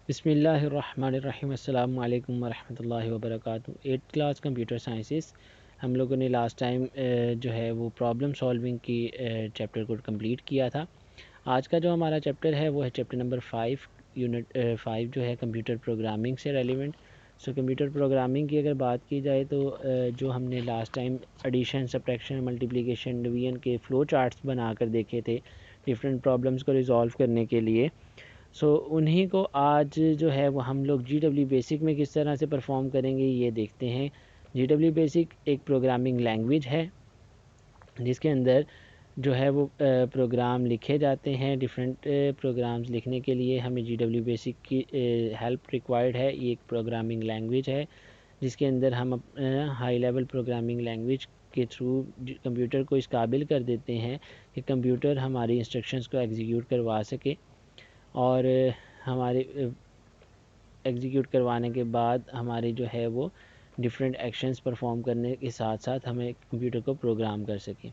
بسم اللہ الرحمن الرحیم، السلام علیکم ورحمۃ اللہ وبرکاتہ۔ 8th کلاس کمپیوٹر سائنسز ہم لوگوں نے لاسٹ ٹائم جو ہے وہ پرابلم سالونگ کی چیپٹر کو کمپلیٹ کیا تھا۔ آج کا جو ہمارا چیپٹر ہے وہ ہے چیپٹر نمبر 5، یونٹ 5 جو ہے کمپیوٹر پروگرامنگ سے ریلیونٹ۔ کمپیوٹر پروگرامنگ کی اگر بات کی جائے تو جو ہم نے last time addition, subtraction, multiplication, division کے فلو چارٹس بنا کر دیکھے تھے ڈفرینٹ پرابلمس کو ریزالو کرنے کے لیے، انہی کو آج جو ہے وہ ہم لوگ جی ڈبلیو بیسک میں کس طرح سے پرفارم کریں گے یہ دیکھتے ہیں۔ جی ڈبلیو بیسک ایک پروگرامنگ لینگویج ہے جس کے اندر جو ہے وہ پروگرام لکھے جاتے ہیں۔ ڈفرینٹ پروگرامز لکھنے کے لیے ہمیں جی ڈبلیو بیسک کی ہیلپ ریکوائرڈ ہے۔ یہ ایک پروگرامنگ لینگویج ہے جس کے اندر ہم ہائی لیول پروگرامنگ لینگویج کے تھرو کمپیوٹر کو اس قابل کر دیتے ہیں کہ کمپیوٹر ہماری انسٹرکشنز کو ایگزیکیوٹ کروا سکے، اور ہمارے ایگزیکیوٹ کروانے کے بعد ہمارے جو ہے وہ ڈفرینٹ ایکشنز پرفارم کرنے کے ساتھ ساتھ ہمیں کمپیوٹر کو پروگرام کر سکیں۔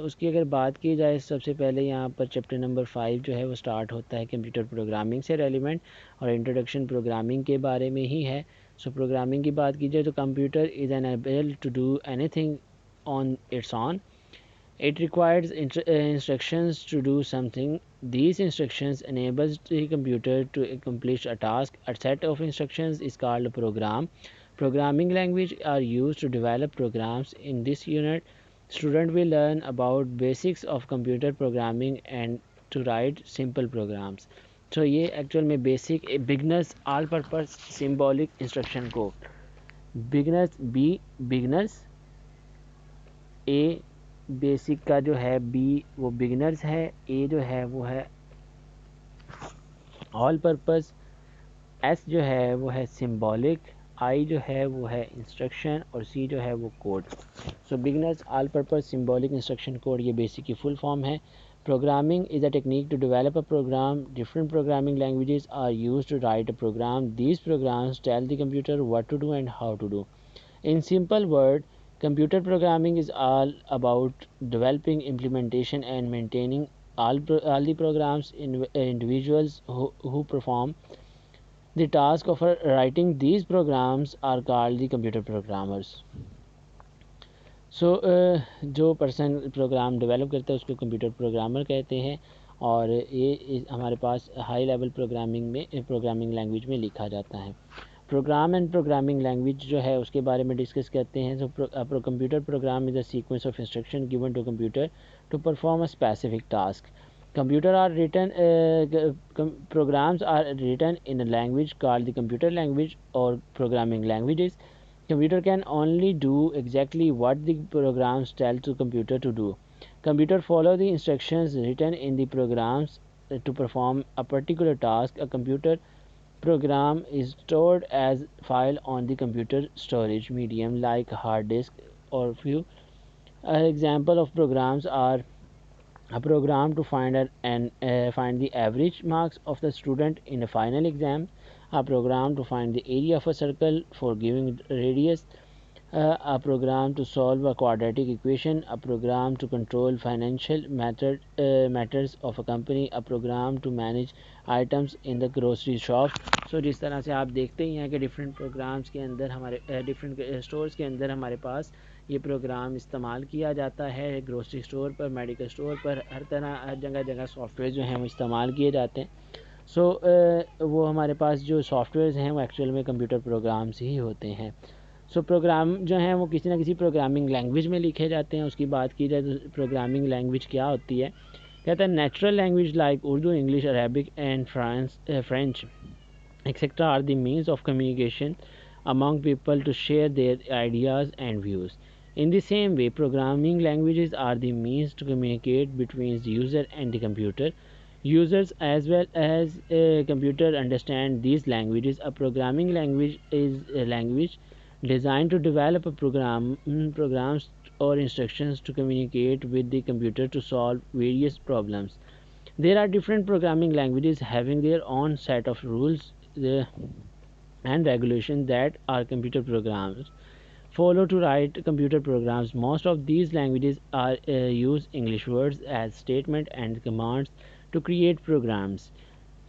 اس کی اگر بات کی جائے، سب سے پہلے یہاں پر چیپٹر نمبر 5 جو ہے وہ سٹارٹ ہوتا ہے کمپیوٹر پروگرامنگ سے ریلیونٹ، اور انٹروڈکشن پروگرامنگ کے بارے میں ہی ہے۔ پروگرامنگ کی بات کی جائے تو computer is enable to do anything on its own. It requires instructions to do something. These instructions enables the computer to accomplish a task. A set of instructions is called a program. Programming language are used to develop programs. In this unit, student will learn about basics of computer programming and to write simple programs. یہ actual میں basic beginners all purpose symbolic instruction کو beginners a basic کا جو ہے be وہ beginners ہے، اے جو ہے وہ ہے آل پرپز، ایس جو ہے وہ ہے سمبولک، آئی جو ہے وہ ہے انسٹرکشن، اور سی جو ہے وہ code. Beginners all purpose symbolic instruction code یہ بیسک کی فل فارم ہے۔ Programming is a technique to develop a program. Different programming languages are used to write a program. These programs tell the computer what to do and how to do. In simple word, computer programming is all about developing, implementation and maintaining all the programs. Individuals who perform the task of writing these programs are called the computer programmers. جو person program develop کرتا ہے اس کو computer programmer کہتے ہیں، اور یہ ہمارے پاس high level programming language میں لکھا جاتا ہے۔ پروگرام اینڈ پروگرامنگ لینگویج جو ہے اس کے بارے میں ڈسکس کرتے ہیں۔ Computer program is a sequence of instruction given to computer to perform a specific task. Programs are written in a language called the computer language or programming languages. Computer can only do exactly what the programs tell the computer to do. Computer follow the instructions written in the programs to perform a particular task. A computer program is stored as file on the computer storage medium like hard disk or few. Example of programs are a program to find the average marks of the student in a final exam, a program to find the area of a circle for giving radius, a program to solve a quadratic equation, a program to control financial matters of a company, a program to manage items in the grocery shop. جس طرح سے آپ دیکھتے ہی ہیں کہ different programmes کے اندر ہمارے different stores کے اندر ہمارے پاس یہ پروگرام استعمال کیا جاتا ہے۔ گروسری اسٹور پر، میڈیکل اسٹور پر، ہر جگہ سافٹ ویئر جو ہیں وہ استعمال کیے جاتے ہیں۔ وہ ہمارے پاس جو سافٹ ویئرز ہیں وہ ایکچوئل میں کمپیوٹر پروگرامز ہی ہوتے ہیں۔ پروگرام جو ہیں وہ کسی نہ کسی پروگرامنگ لینگویج میں لکھے جاتے ہیں۔ اس کی بات کی جائے تو پروگرامنگ لینگویج کیا ہوتی ہے، کہتا ہے natural language like Urdu, English, Arabic and French etc. are the means of communication among people to share their ideas and views. In the same way, programming languages are the means to communicate between the user and the computer. Users as well as computer understand these languages. A programming language is a language designed to develop a programs or instructions to communicate with the computer to solve various problems. There are different programming languages having their own set of rules and regulations that are computer programs follow to write computer programs. Most of these languages use English words as statement and commands to create programs.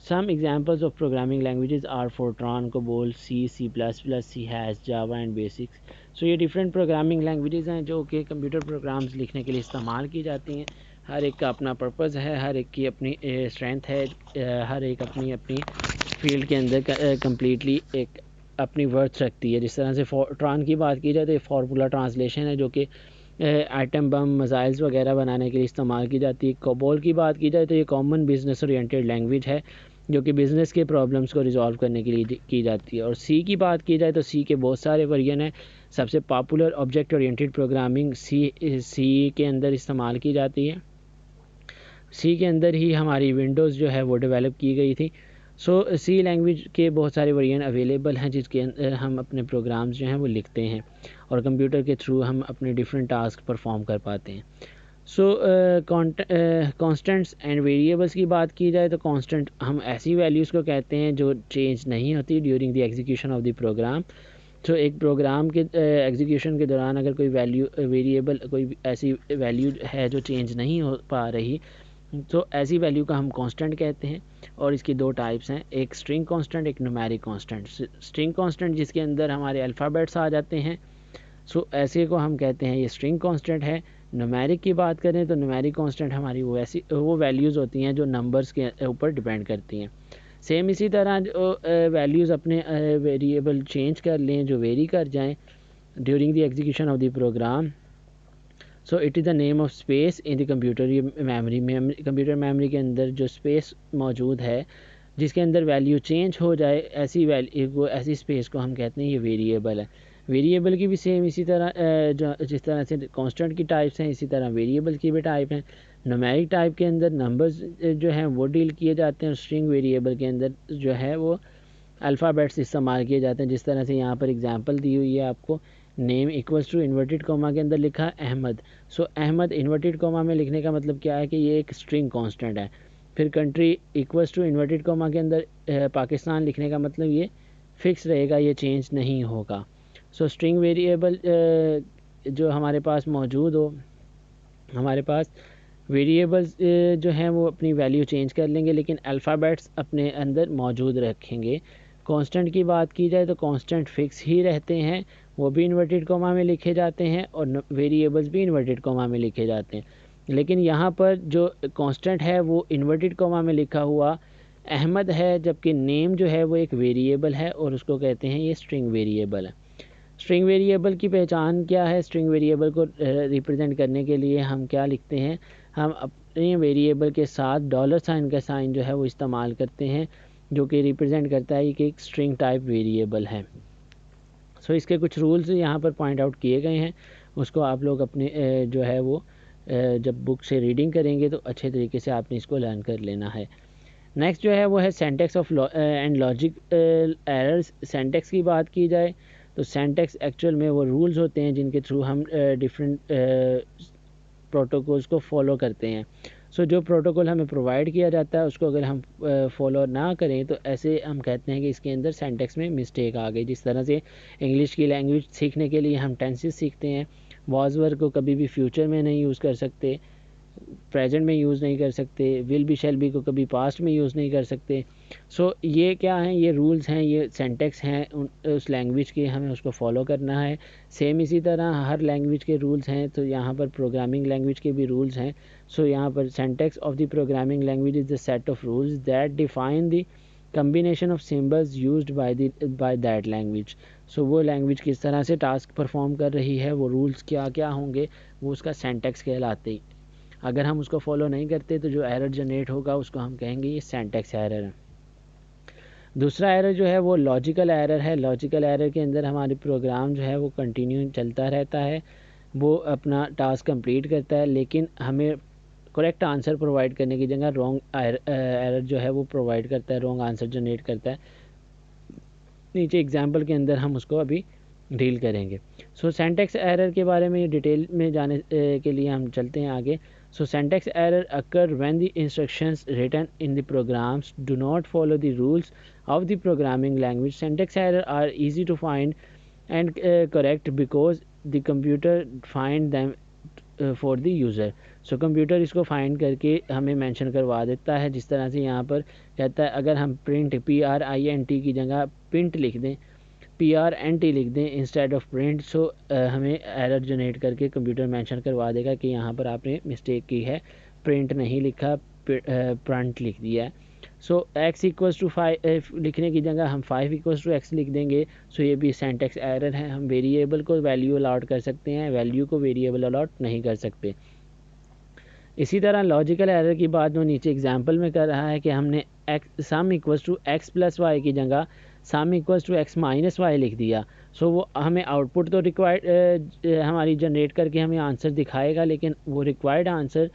Some examples of programming languages are Fortran, COBOL, C, C++, C Hash, Java and Basics. So یہ different programming languages ہیں جو کہ computer programs لکھنے کے لیے استعمال کی جاتی ہیں. ہر ایک کا اپنا پرپز ہے, ہر ایک کی اپنی اسٹرینتھ ہے, ہر ایک اپنی اپنی فیلڈ کے اندر کمپلیٹلی ایک اپنی ورتھ رکھتی ہے. جس طرح سے فورٹران کی بات کی جائے تو یہ فارمولا ٹرانسلیشن ہے جو کہ آئٹم بم میزائلز وغیرہ بنانے کے لیے استعمال کی جاتی ہے. کوبول کی بات کی جائے تو یہ کامن بزنس اورینٹیڈ لینگویج ہے جو کہ بزنس کے پرابلمس کو ریزالو کرنے کے لیے کی جاتی ہے. اور سی کی بات کی جائے تو سی کے بہت سارے ورژن ہیں. سب سے پاپولر آبجیکٹ اورینٹیڈ پروگرامنگ سی کے اندر استعمال کی جاتی ہے. سی کے اندر ہی ہماری ونڈوز جو ہے وہ ڈیولپ کی گئی تھی. سو سی لینگویج کے بہت سارے ورژن اویلیبل ہیں جس کے اندر ہم اپنے پروگرامز جو ہیں وہ لکھتے ہیں اور کمپیوٹر کے تھرو ہم اپنے ڈفرینٹ ٹاسک پرفارم کر پاتے ہیں. سو کانسٹنٹس اینڈ ویریبلس کی بات کی جائے تو کانسٹنٹ ہم ایسی ویلیوز کو کہتے ہیں جو چینج نہیں ہوتی during the execution of the program. تو ایک پروگرام کے ایگزیکیوشن کے دوران اگر کوئی ویلیو ویریبل کوئی ایسی ویلیو ہے جو چینج نہیں ہو پا رہی تو ایسی ویلیو کا ہم کانسٹنٹ کہتے ہیں. اور اس کی دو ٹائپس ہیں, ایک اسٹرنگ کانسٹنٹ, ایک نومیرک کانسٹنٹ. اسٹرنگ کانسٹنٹ جس کے اندر ہمارے الفابیٹس آ جاتے ہیں, سو ایسے کو ہم کہتے ہیں یہ اسٹرنگ کانسٹنٹ ہے. نومیرک کی بات کریں تو نومیرک کانسٹنٹ ہماری وہ ویلیوز ہوتی ہیں جو نمبرز کے اوپر ڈیپینڈ کرتی ہیں. سیم اسی طرح جو ویلیوز اپنے ویریبل چینج کر لیں, جو ویری کر جائیں during the execution of the program. So it is the name of space in the computer memory. Computer memory کے اندر جو اسپیس موجود ہے جس کے اندر ویلیو چینج ہو جائے ایسی اسپیس کو ہم کہتے ہیں یہ ویریبل ہے. ویریبل کی بھی سیم اسی طرح جس طرح سے کانسٹنٹ کی ٹائپس ہیں اسی طرح ویریبل کی بھی ٹائپ ہیں. نومیرک ٹائپ کے اندر نمبرز جو ہیں وہ ڈیل کیے جاتے ہیں, اور اسٹرنگ ویریبل کے اندر جو ہے وہ الفابیٹس استعمال کیے جاتے ہیں. جس طرح سے یہاں پر اگزامپل دی ہوئی ہے آپ کو, نیم ایکولس ٹو انورٹیڈ کوما کے اندر لکھا احمد. سو احمد انورٹیڈ کوما میں لکھنے کا مطلب کیا ہے کہ یہ ایک اسٹرنگ کانسٹنٹ ہے. پھر کنٹری ایکولس ٹو انورٹیڈ کوما کے اندر پاکستان لکھنے کا مطلب یہ فکس رہے گا, یہ چینج نہیں ہوگا. سو اسٹرنگ ویریبل جو ہمارے پاس موجود ہو, ہمارے پاس ویریبلز جو ہیں وہ اپنی ویلیو چینج کر لیں گے لیکن الفابیٹس اپنے اندر موجود رکھیں گے. کانسٹنٹ کی بات کی جائے تو کانسٹنٹ فکس ہی رہتے ہیں, وہ بھی انورٹیڈ کوما میں لکھے جاتے ہیں اور ویریبلز بھی انورٹیڈ کوما میں لکھے جاتے ہیں. لیکن یہاں پر جو کانسٹنٹ ہے وہ انورٹیڈ کوما میں لکھا ہوا احمد ہے, جبکہ نیم جو ہے وہ ایک ویریبل ہے اور اس کو کہتے ہیں یہ اسٹرنگ ویریبل ہے. اسٹرنگ ویریبل کی پہچان کیا ہے؟ اسٹرنگ ویریبل کو ریپرزینٹ کرنے کے لیے ہم کیا لکھتے ہیں, ہم اپنے ویریبل کے ساتھ ڈالر سائن کا سائن جو ہے وہ استعمال کرتے ہیں جو کہ ریپرزینٹ کرتا ہے کہ ایک اسٹرنگ ٹائپ ویریبل ہے. سو اس کے کچھ رولز یہاں پر پوائنٹ آؤٹ کیے گئے ہیں, اس کو آپ لوگ اپنے جو ہے وہ جب بک سے ریڈنگ کریں گے تو اچھے طریقے سے آپ نے اس کو لرن کر لینا ہے. نیکسٹ جو ہے وہ ہے syntax of and logic errors. Syntax کی بات کی جائے تو سینٹیکس ایکچوئل میں وہ رولز ہوتے ہیں جن کے تھرو ہم ڈفرینٹ پروٹوکولز کو فالو کرتے ہیں. سو جو پروٹوکول ہمیں پرووائڈ کیا جاتا ہے اس کو اگر ہم فالو نہ کریں تو ایسے ہم کہتے ہیں کہ اس کے اندر سینٹیکس میں مسٹیک آ گئی. جس طرح سے انگلش کی لینگویج سیکھنے کے لیے ہم ٹینسز سیکھتے ہیں, واز ور کو کبھی بھی فیوچر میں نہیں یوز کر سکتے, پریزنٹ میں یوز نہیں کر سکتے, ول بی شیل بی کو کبھی پاسٹ میں یوز نہیں کر سکتے. سو یہ کیا ہیں, یہ رولز ہیں, یہ سینٹیکس ہیں اس لینگویج کے, ہمیں اس کو فالو کرنا ہے. سیم اسی طرح ہر لینگویج کے رولز ہیں تو یہاں پر پروگرامنگ لینگویج کے بھی رولز ہیں. سو یہاں پر syntax of the programming language is the set of rules that define the combination of symbols used by that language. So وہ لینگویج کس طرح سے ٹاسک پرفارم کر رہی ہے, وہ رولز کیا کیا ہوں گے, وہ اس کا سینٹیکس کہلاتے. اگر ہم اس کو فالو نہیں کرتے تو جو ایرر جنریٹ ہوگا اس کو ہم کہیں گے یہ سینٹیکس ایرر ہے. دوسرا ایرر جو ہے وہ لاجیکل ایرر ہے. لاجیکل ایرر کے اندر ہماری پروگرام جو ہے وہ کنٹینیو چلتا رہتا ہے, وہ اپنا ٹاسک کمپلیٹ کرتا ہے لیکن ہمیں کریکٹ آنسر پرووائڈ کرنے کی جگہ رانگ ایرر جو ہے وہ پرووائڈ کرتا ہے, رانگ آنسر جنریٹ کرتا ہے. نیچے ایگزامپل کے اندر ہم اس کو ابھی ڈیل کریں گے. سو سینٹیکس ایرر کے بارے میں ڈیٹیل میں جانے کے لیے ہم چلتے ہیں آگے. So syntax error occur when the instructions written in the programs do not follow the rules of the programming language. Syntax error are easy to find and correct because the computer find them for the user. So computer اس کو find کر کے ہمیں mention کروا دیتا ہے. جس طرح سے یہاں پر کہتا ہے اگر ہم پرنٹ PRINT کی جگہ پرنٹ لکھ دیں, PRNT لکھ دیں انسٹیڈ آف پرنٹ, سو ہمیں ایرر جنریٹ کر کے کمپیوٹر مینشن کروا دے گا کہ یہاں پر آپ نے مسٹیک کی ہے, پرنٹ نہیں لکھا, پرنٹ لکھ دیا ہے. سو x ایکوز ٹو 5 لکھنے کی جگہ ہم 5 ایکوز ٹو x لکھ دیں گے. سو یہ بھی سینٹیکس ایرر ہے. ہم ویریبل کو ویلیو الاٹ کر سکتے ہیں, ویلیو کو ویریبل الاٹ نہیں کر سکتے. اسی طرح لاجیکل ایرر کی بات وہ نیچے ایگزامپل میں کر رہا ہے کہ ہم نے sum equals to X plus Y کی جگہ sum equals to X minus Y لکھ دیا. سو وہ ہمیں آؤٹ پٹ تو ریکوائرڈ ہماری جنریٹ کر کے ہمیں آنسر دکھائے گا, لیکن وہ ریکوائرڈ آنسر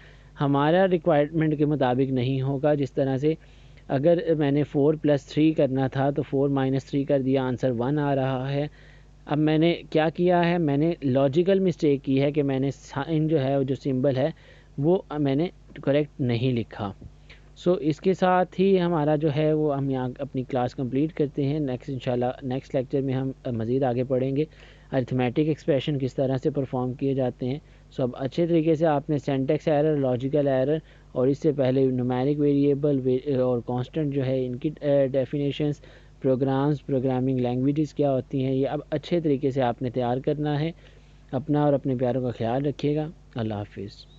ہمارا ریکوائرمنٹ کے مطابق نہیں ہوگا. جس طرح سے اگر میں نے 4 + 3 کرنا تھا تو 4 - 3 کر دیا, آنسر 1 آ رہا ہے. اب میں نے کیا کیا ہے, میں نے لاجیکل مسٹیک کی ہے کہ میں نے سائن جو ہے, جو سمبل ہے وہ میں نے کریکٹ نہیں لکھا. سو اس کے ساتھ ہی ہمارا جو ہے وہ ہم یہاں اپنی کلاس کمپلیٹ کرتے ہیں. انشاءاللہ نیکسٹ لیکچر میں ہم مزید آگے پڑھیں گے ارتھمیٹک ایکسپریشن کس طرح سے پرفارم کیے جاتے ہیں. سو اب اچھے طریقے سے آپ نے سینٹیکس ایرر, لاجیکل ایرر اور اس سے پہلے نومیرک ویریبل اور کانسٹنٹ جو ہے ان کی ڈیفینیشنز, پروگرامنگ لینگویجز کیا ہوتی ہیں, یہ اب اچھے طریقے سے آپ نے تیار کرنا ہے. اپنا اور اپنے پیاروں کا خیال رکھیے گا. اللہ حافظ.